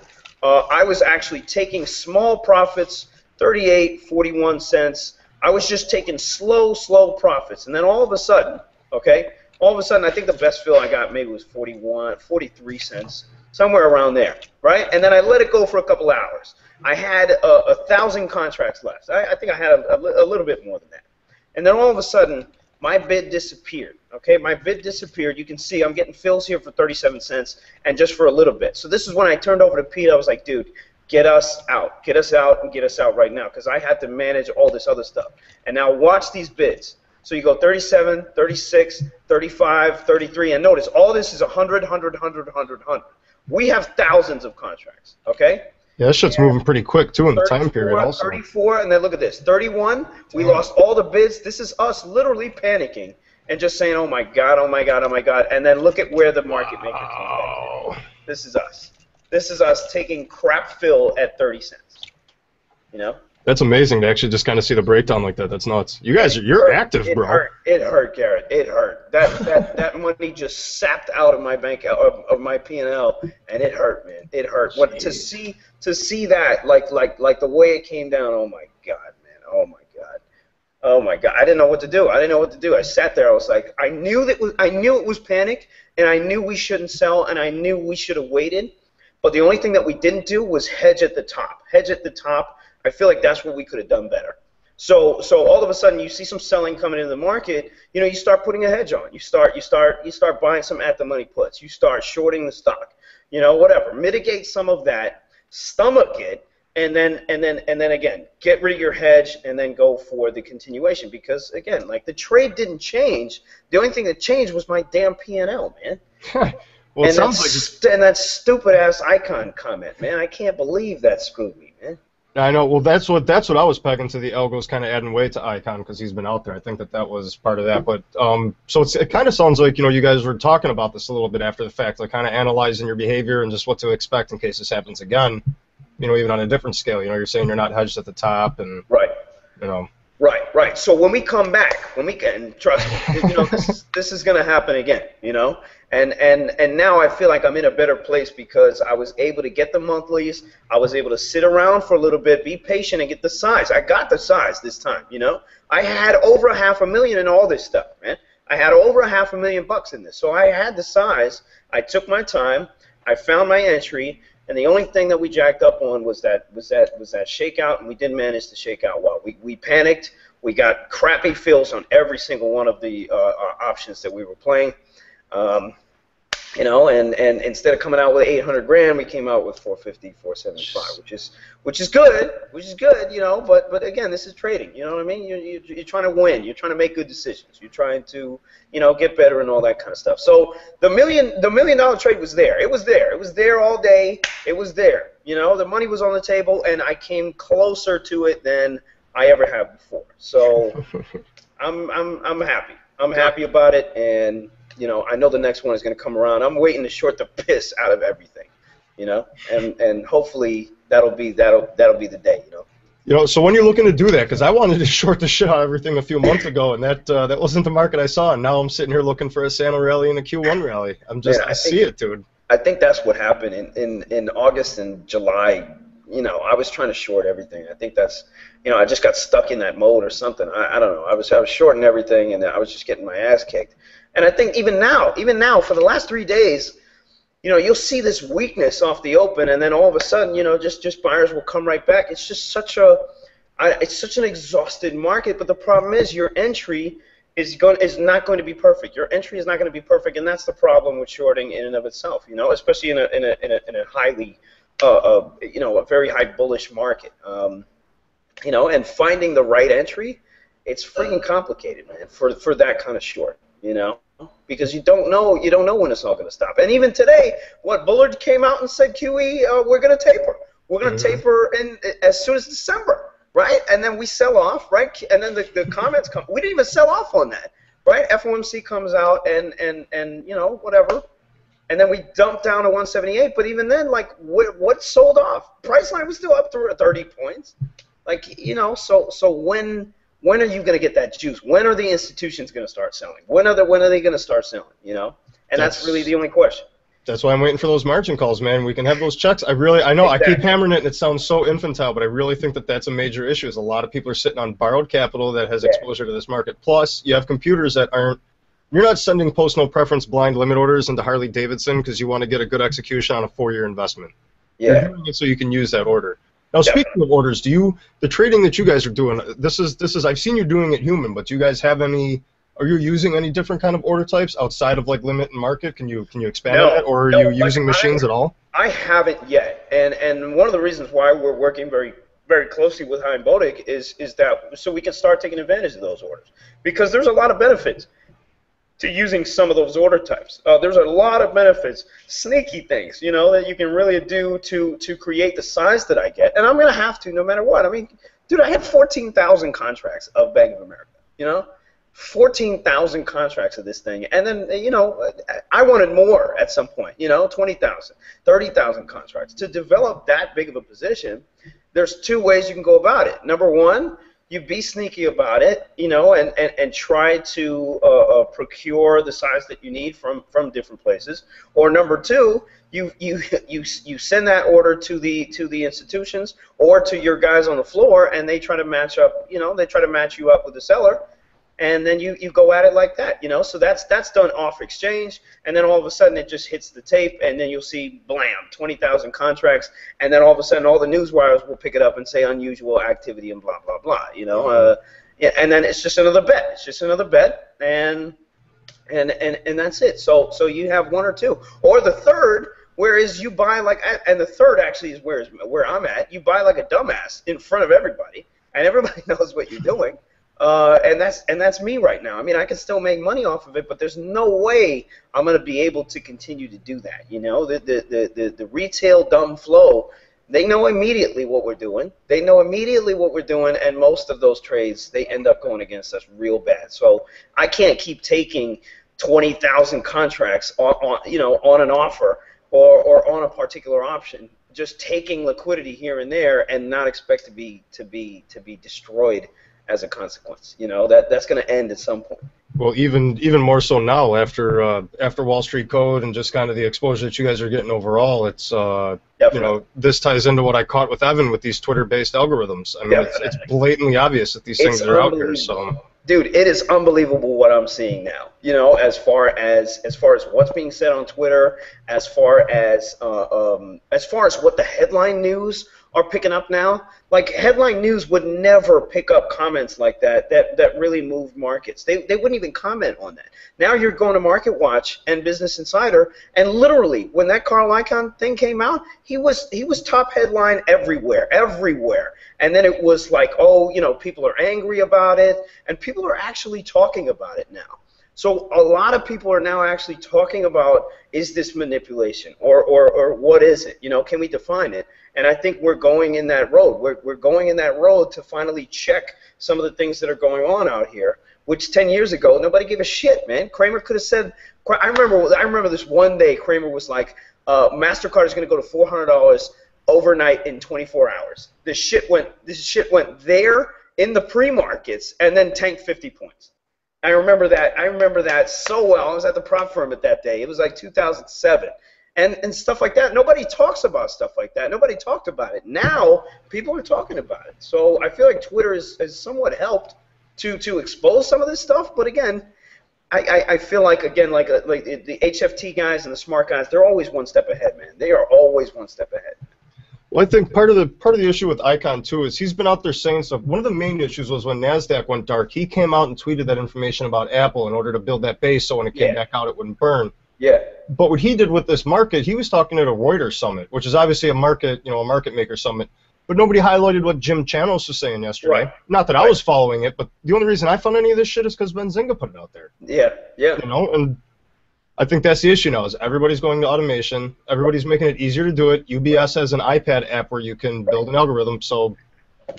I was actually taking small profits, 38, 41 cents. I was just taking slow profits. And then all of a sudden, okay, I think the best fill I got maybe was 43 cents, somewhere around there, right? And then I let it go for a couple hours. I had 1,000 contracts left. I think I had a little bit more than that. And then all of a sudden, my bid disappeared, okay? My bid disappeared. You can see I'm getting fills here for 37 cents and just for a little bit. So this is when I turned over to Pete. I was like, dude, get us out. Get us out and get us out right now, because I had to manage all this other stuff. And now watch these bids. So you go 37, 36, 35, 33, and notice all this is 100, 100, 100, 100, 100. We have thousands of contracts, okay? Yeah, that shit's moving pretty quick, too, in the time period also. 34, and then look at this. 31, we lost all the bids. This is us literally panicking and just saying, oh, my God, oh, my God, oh, my God. And then look at where the market maker came back. This is us. This is us taking crap fill at 30 cents, you know? That's amazing to actually just kind of see the breakdown like that. That's nuts. You guys, you're active, bro. It hurt, Garrett. It hurt. That money just sapped out of my bank, of my P&L, and it hurt, man. It hurt. What, to see that, like the way it came down. Oh my God, man. Oh my God. Oh my God. I didn't know what to do. I sat there. I was like, I knew it was panic, and I knew we shouldn't sell, and I knew we should have waited. But the only thing that we didn't do was hedge at the top. Hedge at the top. I feel like that's what we could have done better. So all of a sudden you see some selling coming into the market. You know, you start putting a hedge on. You start buying some at the money puts. You start shorting the stock. You know, whatever. Mitigate some of that. Stomach it, and then again get rid of your hedge and then go for the continuation. Because again, like, the trade didn't change. The only thing that changed was my damn P&L, man. Well, it sounds like and that stupid ass icon comment, man. I can't believe that screwed me, man. I know. Well, that's what I was pegging to. The algo's kind of adding weight to Icon because he's been out there. I think that was part of that. But so it kind of sounds like, you know, you guys were talking about this a little bit after the fact, like kind of analyzing your behavior and just what to expect in case this happens again. You know, even on a different scale. You know, you're saying you're not hedged at the top, and right. You know. Right. So when we come back, and trust me, you know, this is gonna happen again. You know, and now I feel like I'm in a better place because I was able to get the monthlies. I was able to sit around for a little bit, be patient, and get the size. I got the size this time. You know, I had over $500,000 in all this stuff, man. I had over $500,000 in this, so I had the size. I took my time. I found my entry. And the only thing that we jacked up on was that shakeout, and we didn't manage to shake out well. We panicked. We got crappy fills on every single one of the options that we were playing. You know, and instead of coming out with 800 grand, we came out with 450, 475, which is good, you know. But again, this is trading. You know what I mean? You're trying to win. You're trying to make good decisions. You're trying to, you know, get better and all that kind of stuff. So the $1 million trade was there. It was there. It was there all day. It was there. You know, the money was on the table, and I came closer to it than I ever have before. So I'm happy. I'm happy about it, and you know, I know the next one is going to come around. I'm waiting to short the piss out of everything, you know, and hopefully that'll be the day, you know. You know, so when you're looking to do that, because I wanted to short the shit out of everything a few months ago, and that wasn't the market I saw, and now I'm sitting here looking for a Santa rally and a Q1 rally. I see it, dude. I think that's what happened in August and July. You know, I was trying to short everything. I think that's, you know, I just got stuck in that mode or something. I don't know. I was shorting everything, and I was just getting my ass kicked. And I think even now, for the last 3 days, you know, you'll see this weakness off the open, and then all of a sudden, you know, just buyers will come right back. It's just such an exhausted market. But the problem is your entry is not going to be perfect. Your entry is not going to be perfect, and that's the problem with shorting in and of itself. You know, especially in a highly, you know, a very high bullish market. You know, and finding the right entry, it's freaking complicated, man, for that kind of short. You know, because you don't know when it's all going to stop. And even today, Bullard came out and said, QE, we're going to taper. We're going to taper as soon as December, right? And then we sell off, right? And then the comments come. We didn't even sell off on that, right? FOMC comes out and you know, whatever. and then we dumped down to 178. But even then, like, what sold off? Priceline was still up to 30 points. Like, you know, so when are you going to get that juice? When are the institutions going to start selling? When are they going to start selling? You know, and that's really the only question. That's why I'm waiting for those margin calls, man. We can have those checks. I know exactly. I keep hammering it, and it sounds so infantile, but I really think that that's a major issue. Is a lot of people are sitting on borrowed capital that has exposure to this market. Plus, you have computers that aren't. You're not sending post no preference blind limit orders into Harley Davidson because you want to get a good execution on a 4-year investment. Yeah. You're doing it so you can use that order. Now, speaking of orders, the trading that you guys are doing, this is I've seen you doing it human, but do you guys have any? Are you using any different kind of order types outside of like limit and market? Can you expand on that, or are you using machines at all? I haven't yet, and one of the reasons why we're working very very closely with Hein Bodig is that so we can start taking advantage of those orders, because there's a lot of benefits to using some of those order types. There's a lot of benefits, sneaky things, you know, that you can really do to create the size that I get, and I'm gonna have to no matter what. I mean, dude, I had 14,000 contracts of Bank of America, you know. 14,000 contracts of this thing, and then, you know, I wanted more at some point, you know, 20,000, 30,000 contracts. To develop that big of a position, there's 2 ways you can go about it. Number one, you be sneaky about it, you know, and try to procure the size that you need from different places. Or number 2, you send that order to the institutions or to your guys on the floor, and they try to match up, you know, they try to match you up with the seller. And then you go at it like that, you know. So that's done off exchange, and then all of a sudden it just hits the tape, and then you'll see blam, 20,000 contracts, and then all of a sudden all the news wires will pick it up and say unusual activity and blah blah blah, you know. Yeah, and then it's just another bet. It's just another bet, and that's it. So you have 1 or 2, or the third. Whereas you buy like, and the third actually is where I'm at. You buy like a dumbass in front of everybody, and everybody knows what you're doing. And that's me right now. I mean, I can still make money off of it, but there's no way I'm going to be able to continue to do that. You know, the retail dumb flow, they know immediately what we're doing. They know immediately what we're doing, and most of those trades, they end up going against us real bad. So I can't keep taking 20,000 contracts on an offer or on a particular option, just taking liquidity here and there and not expect to be destroyed as a consequence. You know, that's going to end at some point. Well, even more so now after Wall Street Code and just kind of the exposure that you guys are getting overall. It's you know, this ties into what I caught with Evan with these Twitter-based algorithms. I mean, it's blatantly obvious that these things are out here. So, dude, it is unbelievable what I'm seeing now. You know, as far as what's being said on Twitter, as far as what the headline news are picking up now. Like, headline news would never pick up comments like that really moved markets. They wouldn't even comment on that. Now you're going to Market Watch and Business Insider, and literally when that Carl Icahn thing came out, he was top headline everywhere. And then it was like, oh, you know, people are angry about it, and people are actually talking about it now. So a lot of people are now actually talking about, is this manipulation, or what is it? You know, can we define it? And I think we're going in that road. We're going in that road to finally check some of the things that are going on out here, which 10 years ago, nobody gave a shit, man. Kramer could have said, I remember this one day, Kramer was like, MasterCard is going to go to $400 overnight in 24 hours. This shit went there in the pre-markets and then tanked 50 points. I remember that so well. I was at the prop firm at that day. It was like 2007. And stuff like that. Nobody talks about stuff like that. Nobody talked about it. Now people are talking about it. So I feel like Twitter has somewhat helped to expose some of this stuff. But again, I feel like, again, like the HFT guys and the smart guys, they're always one step ahead, man. They are always one step ahead. Well, I think part of the issue with Icahn too is he's been out there saying stuff. One of the main issues was when NASDAQ went dark, he came out and tweeted that information about Apple in order to build that base, so when it came back out, it wouldn't burn. Yeah. But what he did with this market, he was talking at a Reuters summit, which is obviously a market maker summit. But nobody highlighted what Jim Chanos was saying yesterday. Right. Not that I was following it, but the only reason I found any of this shit is because Benzinga put it out there. Yeah. You know, and I think that's the issue now, is everybody's going to automation. Everybody's making it easier to do it. UBS has an iPad app where you can build an algorithm. So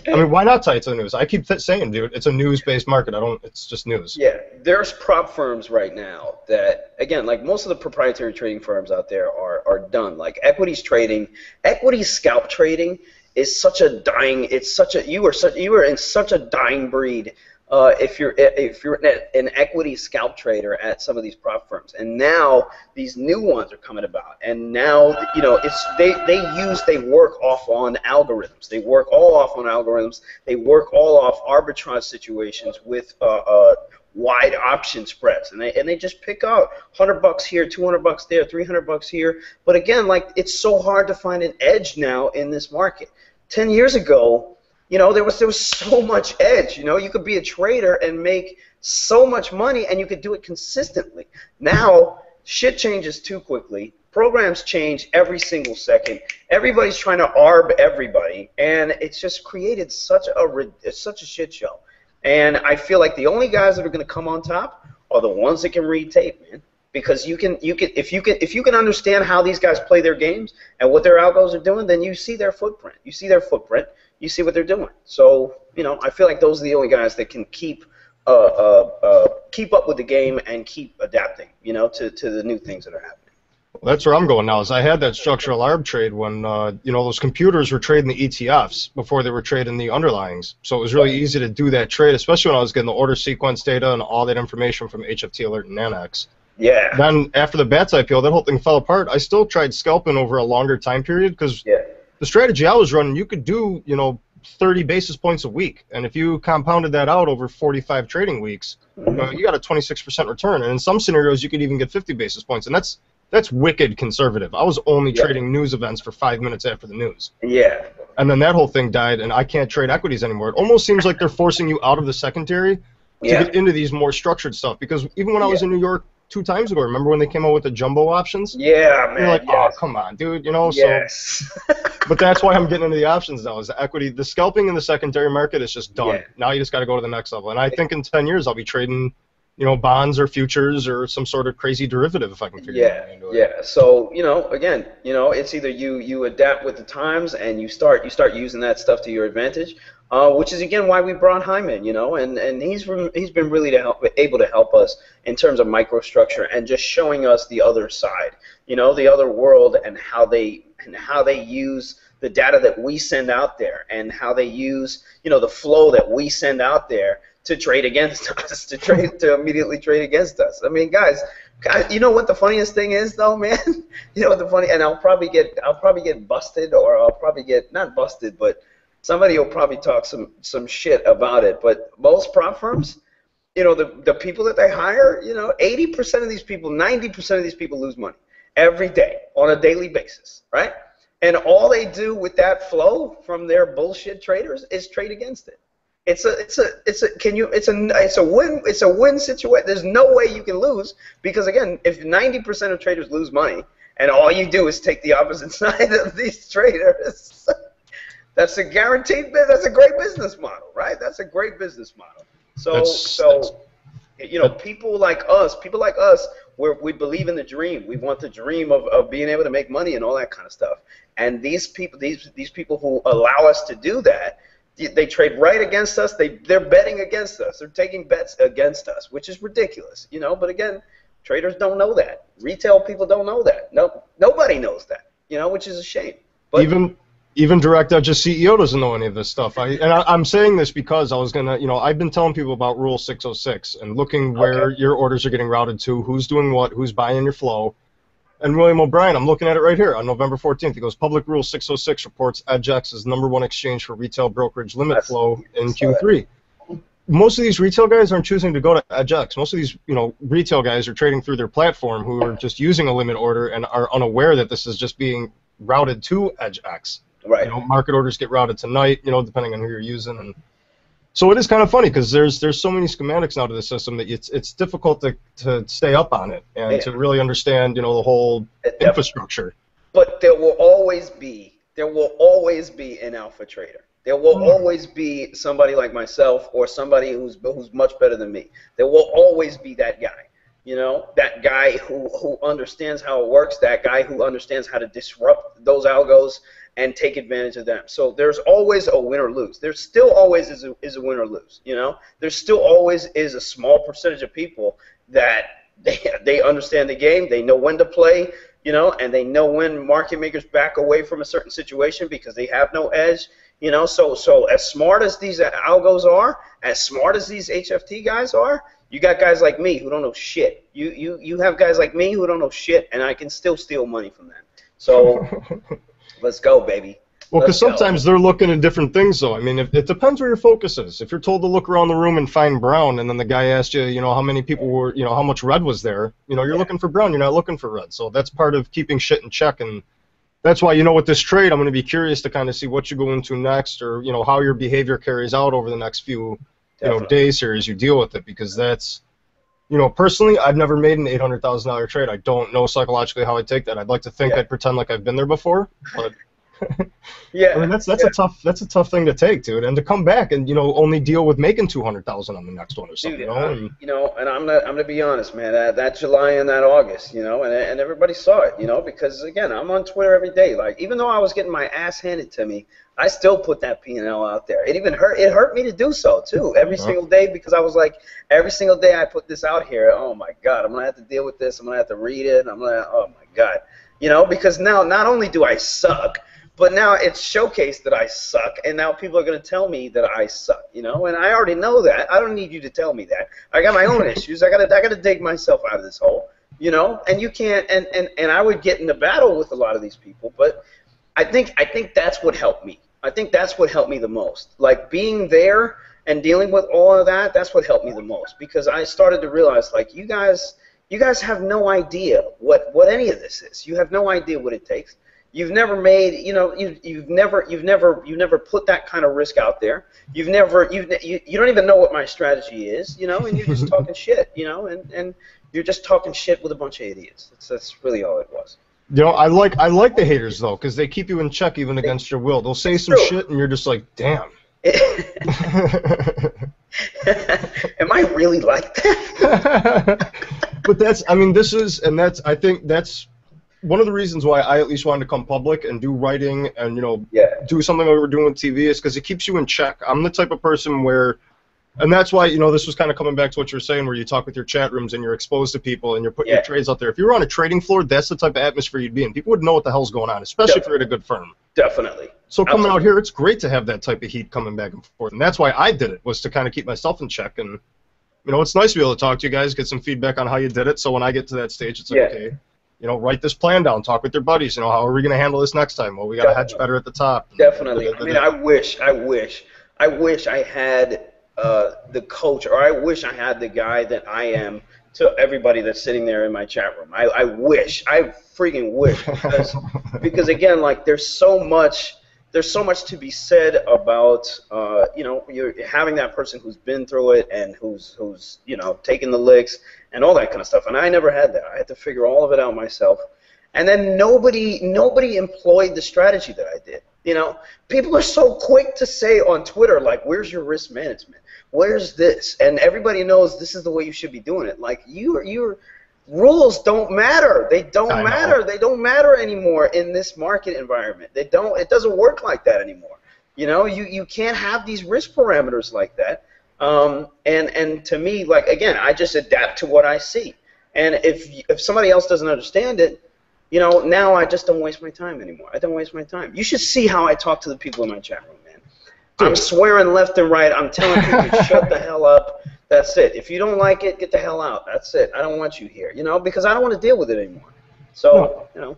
I mean, why not tie it to the news? I keep saying, dude, it's a news-based market. It's just news. Yeah, there's prop firms right now that, again, like most of the proprietary trading firms out there are done. Like equities trading, equities scalp trading is such a dying. It's such a you are in such a dying breed. If you're an equity scalp trader at some of these prop firms, and now these new ones are coming about, and now they work off on algorithms. They work all off on algorithms. They work all off arbitrage situations with wide option spreads, and they just pick out $100 here, $200 there, $300 here. But again, like it's so hard to find an edge now in this market. 10 years ago, there was so much edge. You could be a trader and make so much money, and you could do it consistently. Now, shit changes too quickly. Programs change every single second. Everybody's trying to arb everybody, and it's just created such a shit show. And I feel like the only guys that are going to come on top are the ones that can read tape, man. Because if you can understand how these guys play their games and what their algos are doing, then you see their footprint. You see what they're doing. So I feel like those are the only guys that can keep up with the game and keep adapting, to the new things that are happening. Well, that's where I'm going now. Is I had that structural arb trade when those computers were trading the ETFs before they were trading the underlyings. So it was really easy to do that trade, especially when I was getting the order sequence data and all that information from HFT Alert and Nanex. Yeah. Then after the BATS IPO, that whole thing fell apart. I still tried scalping over a longer time period because the strategy I was running, you could do 30 basis points a week, and if you compounded that out over 45 trading weeks, you got a 26% return. And in some scenarios, you could even get 50 basis points, and that's wicked conservative. I was only trading news events for 5 minutes after the news. Yeah. And then that whole thing died, and I can't trade equities anymore. It almost seems like they're forcing you out of the secondary to get into these more structured stuff. Because even when I was in New York 2 times ago, remember when they came out with the jumbo options? Yeah, man. You're like, oh, come on, dude. Yes. So. But that's why I'm getting into the options now. Is the equity, the scalping in the secondary market is just done. Yeah. Now you just got to go to the next level. And I think in 10 years I'll be trading, bonds or futures or some sort of crazy derivative if I can figure out how to do it. Yeah. So again, it's either you adapt with the times and you start using that stuff to your advantage, which is again why we brought Hyman, and he's been really able to help us in terms of microstructure and just showing us the other side, the other world, and how they use the data that we send out there, and how they use the flow that we send out there to trade against us, to immediately trade against us. I mean, guys, you know what the funniest thing is, though, man? And I'll probably get busted, or I'll probably get not busted, but somebody will probably talk some shit about it. But most prop firms, the people that they hire, 80% of these people, 90% of these people lose money every day on a daily basis, right? And all they do with that flow from their bullshit traders is trade against it. It's a win situation. There's no way you can lose, because again, if 90% of traders lose money and all you do is take the opposite side of these traders, that's a great business model, right? That's a great business model. People like us, we believe in the dream. We want the dream of being able to make money and all that kind of stuff. And these people who allow us to do that, they trade right against us. They're betting against us. They're taking bets against us, which is ridiculous, But again, traders don't know that. Retail people don't know that. Nobody knows that, which is a shame. But even direct edge CEO doesn't know any of this stuff. I'm saying this because I was gonna, I've been telling people about Rule 606 and looking where your orders are getting routed to, who's doing what, who's buying your flow. And William O'Brien, I'm looking at it right here on November 14th. He goes, Public Rule 606 reports EdgeX is #1 exchange for retail brokerage limit flow in Q3. Most of these retail guys aren't choosing to go to EdgeX. Most of these, retail guys are trading through their platform who are just using a limit order and are unaware that this is just being routed to EdgeX. Right. Market orders get routed tonight, depending on who you're using. And so it is kind of funny because there's so many schematics now to the system that it's difficult to stay up on it and to really understand, the whole infrastructure. But there will always be an alpha trader. There will always be somebody like myself or somebody who's much better than me. There will always be that guy. You know, that guy who understands how it works, that guy who understands how to disrupt those algos and take advantage of them. So there's always a win or lose. There still always is a win or lose. You know, there still always is a small percentage of people that they understand the game, they know when to play, you know, and they know when market makers back away from a certain situation because they have no edge. You know, so as smart as these algos are, as smart as these HFT guys are, you got guys like me who don't know shit. You have guys like me who don't know shit, and I can still steal money from them. So let's go, baby. Well, because sometimes they're looking at different things, though. I mean, it depends where your focus is. If you're told to look around the room and find brown, and then the guy asked you, you know, how many people were, you know, how much red was there, you know, you're looking for brown, you're not looking for red. So that's part of keeping shit in check, and that's why, you know, with this trade, I'm going to be curious to kind of see what you go into next, or, you know, how your behavior carries out over the next few, you know, days here as you deal with it, because that's, you know, personally, I've never made an $800,000 trade. I don't know psychologically how I take that. I'd like to think I'd pretend like I've been there before, but I mean, that's a tough thing to take, dude, and to come back and, you know, only deal with making 200,000 on the next one or something. Dude, you know, and I'm gonna be honest, man. That July and that August, you know, and everybody saw it, you know, because again, I'm on Twitter every day. Like, even though I was getting my ass handed to me, I still put that P&L out there. It even hurt me to do so too, every single day, because I was like, every single day I put this out here. Oh my God, I'm gonna have to deal with this. I'm gonna have to read it. Oh my God, you know, because now not only do I suck, but now it's showcased that I suck, and now people are going to tell me that I suck, you know, and I already know that. I don't need you to tell me that. I got my own issues. I got to dig myself out of this hole, you know, and you can't, and I would get into battle with a lot of these people, but I think that's what helped me. I think that's what helped me the most. Like, being there and dealing with all of that, that's what helped me the most, because I started to realize, like, you guys have no idea what any of this is. You have no idea what it takes. You've never made, you know, you've never put that kind of risk out there. You don't even know what my strategy is, you know, and you're just talking shit, you know, and you're just talking shit with a bunch of idiots. That's really all it was. You know, I like the haters though, because they keep you in check even against your will. They'll say some shit, and you're just like, damn. Am I really like that? But I think that's one of the reasons why I at least wanted to come public and do writing and, you know, do something that we're doing with TV, is because it keeps you in check. I'm the type of person where, and that's why, you know, this was kind of coming back to what you were saying, where you talk with your chat rooms and you're exposed to people and you're putting your trades out there. If you were on a trading floor, that's the type of atmosphere you'd be in. People would know what the hell's going on, especially if you're at a good firm. Definitely. So coming out here, it's great to have that type of heat coming back and forth, and that's why I did it, was to kind of keep myself in check. And, you know, it's nice to be able to talk to you guys, get some feedback on how you did it, so when I get to that stage, it's like, okay, you know, write this plan down, talk with your buddies, you know, how are we going to handle this next time? Well, we got to hedge better at the top. Definitely. I mean, I wish I had the coach, or I wish I had the guy that I am to everybody that's sitting there in my chat room. I freaking wish, because again, like, there's so much to be said about, you know, you're having that person who's been through it and who's you know, taking the licks and all that kind of stuff. And I never had that. I had to figure all of it out myself. And then nobody employed the strategy that I did. You know, people are so quick to say on Twitter, like, where's your risk management? Where's this? And everybody knows this is the way you should be doing it. Like, your rules don't matter. They don't matter. They don't matter anymore in this market environment. They don't. It doesn't work like that anymore. You know, you can't have these risk parameters like that. And to me, like, again, I just adapt to what I see. And if somebody else doesn't understand it, you know, now I just don't waste my time anymore. I don't waste my time. You should see how I talk to the people in my chat room, man. I'm swearing left and right. I'm telling people to shut the hell up. That's it. If you don't like it, get the hell out. That's it. I don't want you here, you know, because I don't want to deal with it anymore. So, you know.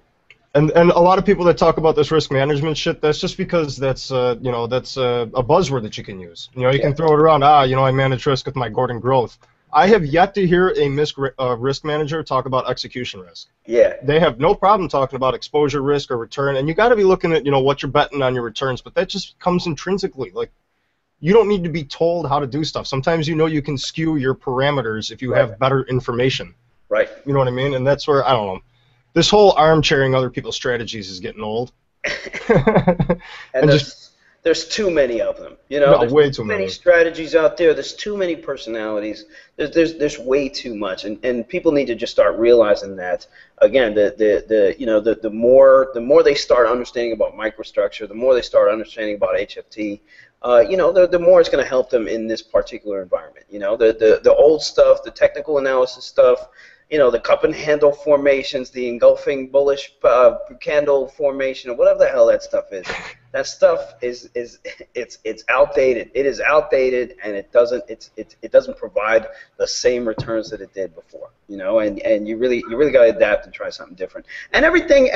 And a lot of people that talk about this risk management shit, that's just because that's you know, that's a buzzword that you can use. You know, you can throw it around. You know, I manage risk with my Gordon growth. I have yet to hear a risk manager talk about execution risk. Yeah. They have no problem talking about exposure risk or return, and you got to be looking at, you know, what you're betting on your returns, but that just comes intrinsically. Like, you don't need to be told how to do stuff. Sometimes, you know, you can skew your parameters if you have better information. Right. You know what I mean? And that's where, I don't know, this whole armchairing other people's strategies is getting old. and there's too many of them. You know, No, there's way too too many many. strategies out there. There's too many personalities. There's way too much, and people need to just start realizing that. Again, the more they start understanding about microstructure, the more they start understanding about HFT. The more it's going to help them in this particular environment. You know, the old stuff, the technical analysis stuff, the cup and handle formations, the engulfing bullish candle formation, or whatever the hell that stuff is. That stuff it's outdated. It is outdated, and it doesn't provide the same returns that it did before. And you really got to adapt and try something different. And everything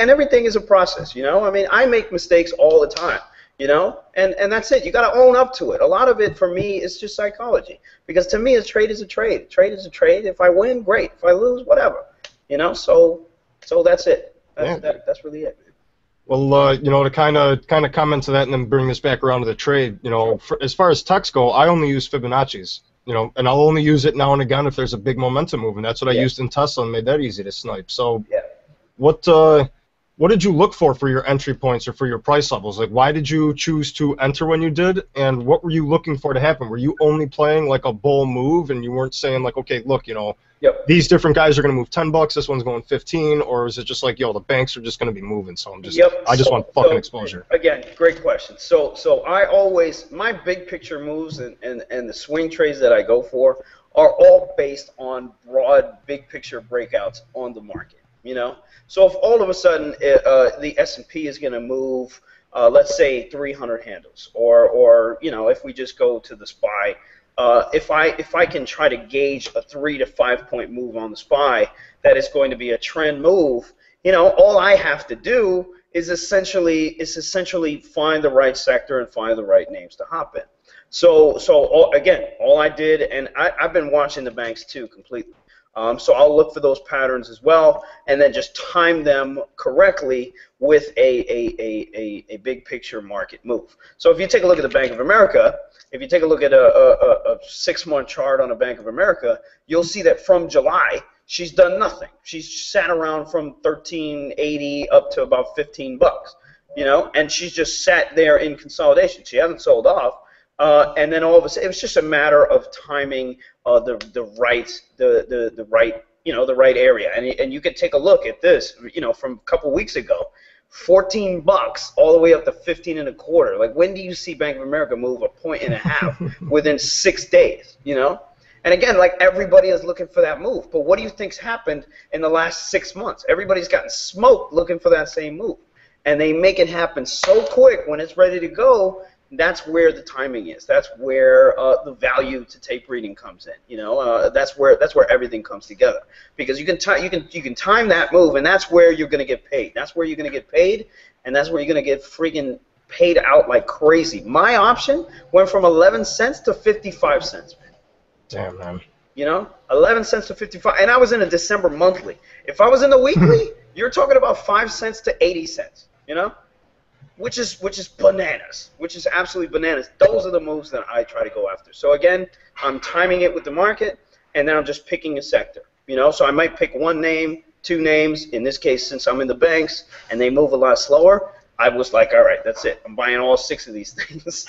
is a process. I mean, I make mistakes all the time. And that's it. You got to own up to it. A lot of it for me is just psychology, because to me, a trade is a trade. A trade is a trade. If I win, great. If I lose, whatever. So that's it. That's really it. Well, to kind of comment to that and then bring this back around to the trade, as far as techs go, I only use Fibonacci's, and I'll only use it now and again if there's a big momentum move, and that's what I used in Tesla and made that easy to snipe. So, what did you look for your entry points or for your price levels? Like, why did you choose to enter when you did, and what were you looking for to happen? Were you only playing like a bull move, and you weren't saying like, okay, look, these different guys are going to move $10, this one's going 15, or is it just like, the banks are just going to be moving, so I just want fucking exposure. Again, great question. So I always, my big picture moves and the swing trades that I go for are all based on broad big picture breakouts on the market. So if all of a sudden the S&P is going to move, let's say 300 handles, or if we just go to the SPY, if I can try to gauge a 3 to 5 point move on the SPY that is going to be a trend move, all I have to do is essentially find the right sector and find the right names to hop in. So again, all I did, and I've been watching the banks too completely. So I'll look for those patterns as well, and then just time them correctly with a big picture market move. So if you take a look at the Bank of America, if you take a look at a 6-month chart on a Bank of America, you'll see that from July, she's done nothing. She's sat around from 13.80 up to about $15, and she's just sat there in consolidation. She hasn't sold off. And then all of a sudden, it was just a matter of timing the right area. And you can take a look at this, from a couple weeks ago, $14 all the way up to 15 and a quarter. Like, when do you see Bank of America move 1.5 points within 6 days? And again, like, everybody is looking for that move. But what do you think's happened in the last 6 months? Everybody's gotten smoked looking for that same move, and they make it happen so quick when it's ready to go. That's where the timing is. That's where the value to tape reading comes in. That's where everything comes together, because you can time that move, and that's where you're going to get paid. That's where you're going to get paid, and that's where you're going to get freaking paid out like crazy. My option went from 11 cents to 55 cents, man. Damn, man. 11 cents to 55, and I was in a December monthly. If I was in the weekly, you're talking about 5 cents to 80 cents. Which is bananas, which is absolutely bananas. Those are the moves that I try to go after. So again, I'm timing it with the market, and then I'm just picking a sector. So I might pick one name, 2 names. In this case, since I'm in the banks and they move a lot slower, I was like, all right, that's it. I'm buying all 6 of these things.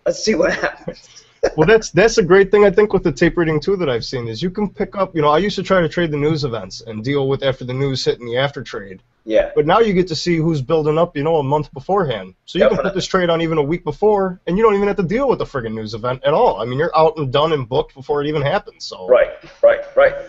Let's see what happens. Well, that's a great thing, I think, with the tape reading too that I've seen, is you can pick up, I used to try to trade the news events and deal with after the news hit and the after trade. Yeah. But now you get to see who's building up, a month beforehand. So you can put this trade on even a week before, and you don't even have to deal with the friggin' news event at all. I mean, you're out and done and booked before it even happens. So Right.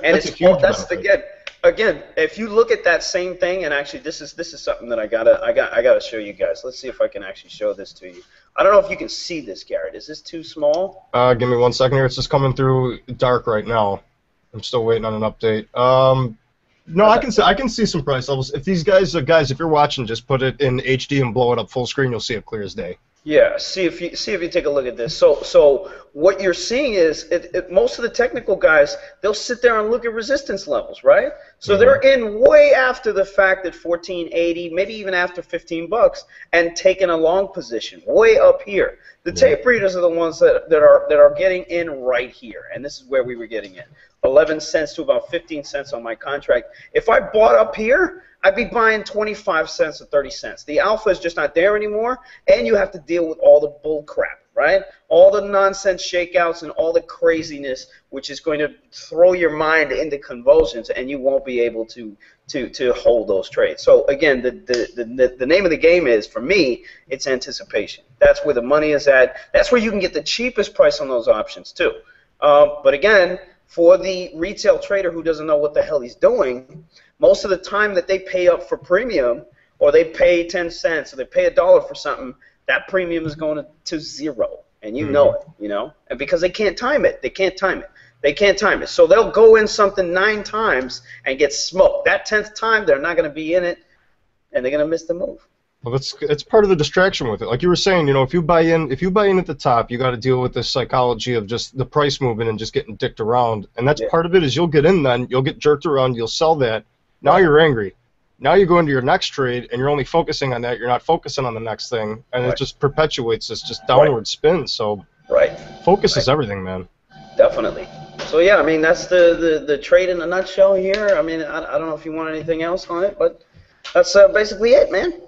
And that's a huge benefit. Again, if you look at that same thing, and actually this is something that I gotta show you guys. Let's see if I can actually show this to you. I don't know if you can see this, Garrett. Is this too small? Give me 1 second here. It's just coming through dark right now. I'm still waiting on an update. No, I can see some price levels. If these guys, if you're watching, just put it in HD and blow it up full screen. You'll see it clear as day. Yeah, see if you take a look at this. So what you're seeing is most of the technical guys, they'll sit there and look at resistance levels, right? So they're in way after the fact at 14.80, maybe even after $15, and taking a long position way up here. The tape readers are the ones that are getting in right here, and this is where we were getting in. 11 cents to about 15 cents on my contract. If I bought up here, I'd be buying 25 cents or 30 cents. The alpha is just not there anymore, and you have to deal with all the bull crap, right? All the nonsense shakeouts and all the craziness, which is going to throw your mind into convulsions, and you won't be able to hold those trades. So again, the name of the game is, for me, it's anticipation. That's where the money is at. That's where you can get the cheapest price on those options too. But again, for the retail trader who doesn't know what the hell he's doing, most of the time that they pay up for premium, or they pay 10 cents, or they pay $1 for something, that premium is going to zero, and you know it, and because they can't time it. They can't time it. So they'll go in something 9 times and get smoked. That 10th time, they're not going to be in it, and they're going to miss the move. Well, it's part of the distraction with it. Like you were saying, if you buy in at the top, you got to deal with this psychology of just the price movement and just getting dicked around. And that's part of it. Is you'll get in, then you'll get jerked around, you'll sell that. Now you're angry. Now you go into your next trade and you're only focusing on that. You're not focusing on the next thing, and it just perpetuates this just downward spin. So focus is everything, man. Definitely. So yeah, I mean, that's the trade in a nutshell here. I mean, I don't know if you want anything else on it, but that's basically it, man.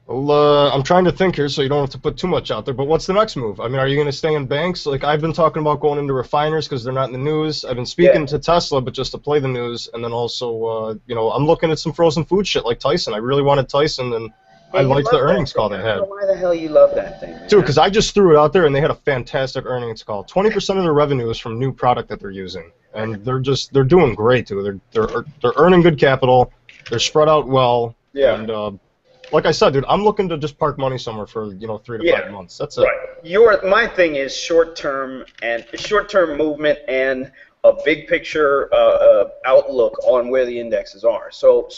Well, I'm trying to think here, so you don't have to put too much out there. But what's the next move? I mean, are you going to stay in banks? Like I've been talking about going into refiners because they're not in the news. I've been speaking to Tesla, but just to play the news. And then also, I'm looking at some frozen food shit like Tyson. I really wanted Tyson, and I liked the earnings call they had. I don't know why the hell you love that thing, man. Dude, because I just threw it out there, and they had a fantastic earnings call. 20% of their revenue is from new product that they're using, and they're doing great, dude. They're earning good capital. They're spread out well. Yeah. And like I said, dude, I'm looking to just park money somewhere for 3 to 5 months. That's it. Right. My thing is short-term movement and a big picture outlook on where the indexes are. So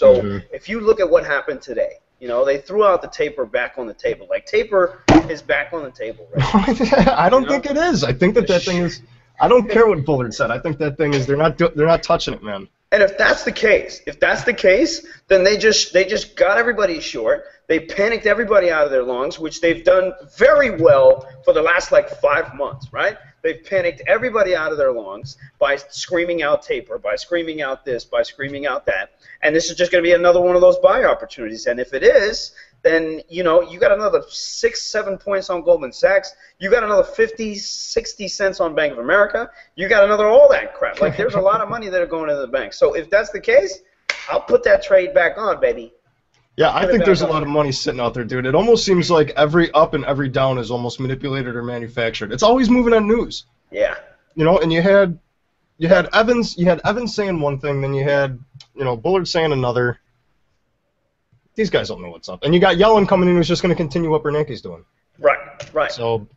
if you look at what happened today, they threw out the taper back on the table. Like taper is back on the table right now. I don't think it is. I think that thing is. I don't care what Bullard said. I think that thing is. They're not touching it, man. And if that's the case, then they just got everybody short. They panicked everybody out of their longs, which they've done very well for the last 5 months, right? They've panicked everybody out of their longs by screaming out taper, by screaming out this, by screaming out that. And this is just going to be another one of those buy opportunities. And if it is, then you got another 6-7 points on Goldman Sachs. You got another 50-60 cents on Bank of America. You got another all that crap. There's a lot of money that are going into the bank. So if that's the case, I'll put that trade back on, baby. Yeah, I think there's a lot of money sitting out there, dude. It almost seems like every up and every down is almost manipulated or manufactured. It's always moving on news. Yeah. And you had Evans saying one thing, then you had Bullard saying another. These guys don't know what's up. And you got Yellen coming in who's just going to continue what Bernanke's doing. Right. So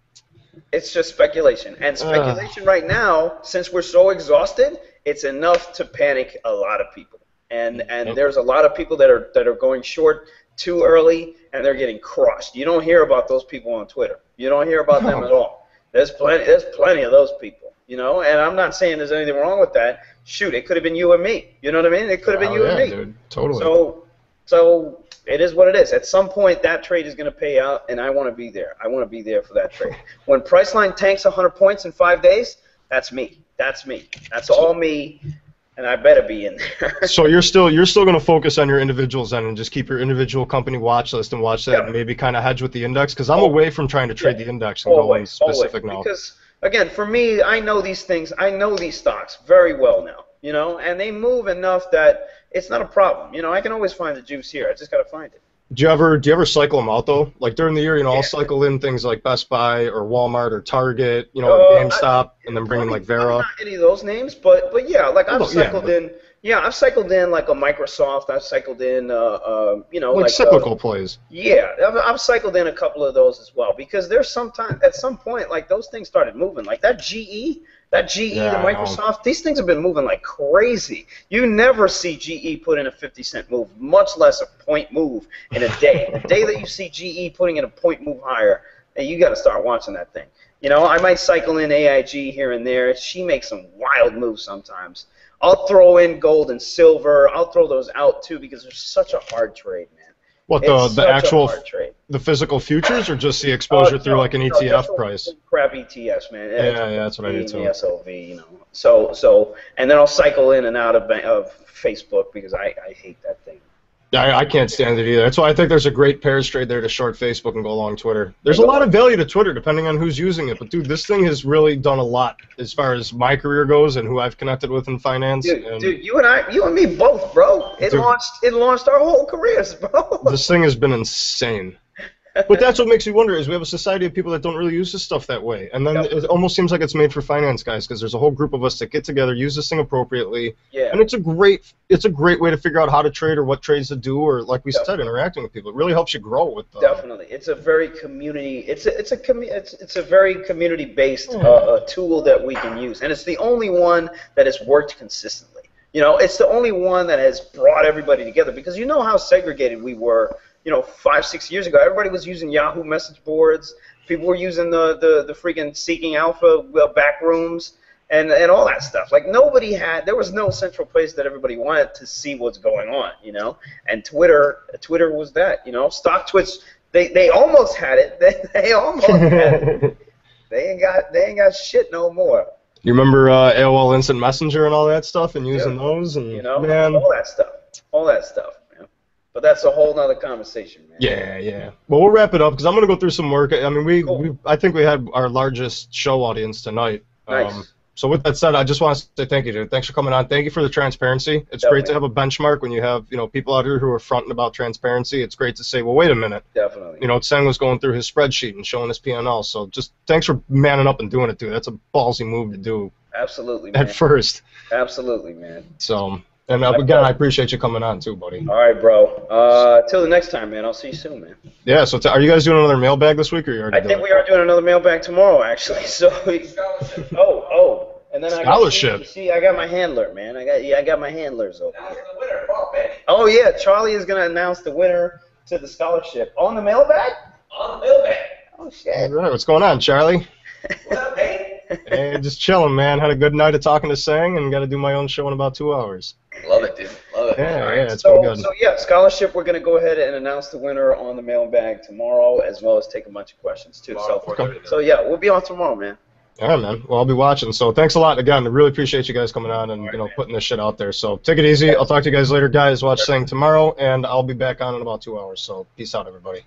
it's just speculation. And speculation right now, since we're so exhausted, it's enough to panic a lot of people. And there's a lot of people that are going short too early, and they're getting crushed. You don't hear about those people on Twitter. You don't hear about them at all. There's plenty of those people, and I'm not saying there's anything wrong with that. Shoot, it could have been you and me. You know what I mean? It could have been you and me. Dude, totally. So it is what it is. At some point, that trade is going to pay out, and I want to be there. I want to be there for that trade. When Priceline tanks 100 points in 5 days, that's me. That's me. That's all me. And I better be in there. So you're still going to focus on your individuals then and just keep your individual company watch list and watch that and maybe kind of hedge with the index? Because I'm away from trying to trade the index and go in specific now. Because, again, for me, I know these things. I know these stocks very well now, and they move enough that it's not a problem. I can always find the juice here. I just got to find it. Do you ever cycle them out though? Like during the year, I'll cycle in things like Best Buy or Walmart or Target, or GameStop, and then bring in like Vera. Not any of those names, but yeah, I've cycled in. Yeah, I've cycled in like a Microsoft. I've cycled in, like cyclical plays. Yeah, I've cycled in a couple of those as well because there's at some point, those things started moving. Like that GE, the Microsoft, these things have been moving like crazy. You never see GE put in a 50-cent move, much less a point move in a day. The day that you see GE putting in a point move higher, you got to start watching that thing. I might cycle in AIG here and there. She makes some wild moves sometimes. I'll throw in gold and silver. I'll throw those out too because they're such a hard trade, man. What, the actual the physical futures or just the exposure through like an ETF price? Crap ETFs, man. Yeah, that's what I do too. SOV, So and then I'll cycle in and out of Facebook because I hate that thing. I can't stand it either. That's why I think there's a great pair trade there to short Facebook and go long Twitter. There's a lot of value to Twitter depending on who's using it. But, dude, this thing has really done a lot as far as my career goes and who I've connected with in finance. Dude, you and me both, bro. It launched our whole careers, bro. This thing has been insane. But that's what makes me wonder is we have a society of people that don't really use this stuff that way. And then it almost seems like it's made for finance guys because there's a whole group of us that get together, use this thing appropriately. Yeah. And it's a great way to figure out how to trade or what trades to do or, like we said, interacting with people. It really helps you grow with them. Definitely. It's a very it's a very community-based tool that we can use. And it's the only one that has worked consistently. You know, it's the only one that has brought everybody together because you know how segregated we were. 5-6 years ago, everybody was using Yahoo message boards. People were using the freaking Seeking Alpha back rooms and all that stuff. Like there was no central place that everybody wanted to see what's going on, And Twitter was that, Stock Twitch, they almost had it. They almost had it. They ain't got shit no more. You remember AOL Instant Messenger and all that stuff and using those and man, all that stuff. But that's a whole nother conversation, man. Yeah. Well, we'll wrap it up because I'm gonna go through some work. I mean, I think we had our largest show audience tonight. Nice. So with that said, I just want to say thank you, dude. Thanks for coming on. Thank you for the transparency. It's great to have a benchmark when you have people out here who are fronting about transparency. It's great to say, well, wait a minute. Definitely. Sang was going through his spreadsheet and showing his P&L. So just thanks for manning up and doing it, dude. That's a ballsy move to do. Absolutely, man. At first. Absolutely, man. So. And again, I appreciate you coming on too, buddy. All right, bro. Till the next time, man. I'll see you soon, man. Yeah. So, are you guys doing another mailbag this week, or you already? I think we are doing another mailbag tomorrow, actually. So. And then scholarship. I got my handler, man. I got my handlers over here. Oh yeah, Charlie is gonna announce the winner to the scholarship on the mailbag. On the mailbag. Oh shit. All right, what's going on, Charlie? What up, man? Hey, just chilling, man. Had a good night of talking to Sang, and got to do my own show in about 2 hours. Love it, dude. Love it. Yeah, it's been good. So yeah, scholarship. We're gonna go ahead and announce the winner on the mailbag tomorrow, as well as take a bunch of questions too. So yeah, we'll be on tomorrow, man. All right, man. Well, I'll be watching. So thanks a lot again. I really appreciate you guys coming on and putting this shit out there. So take it easy. I'll talk to you guys later, guys. Watch Sang tomorrow, and I'll be back on in about 2 hours. So peace out, everybody.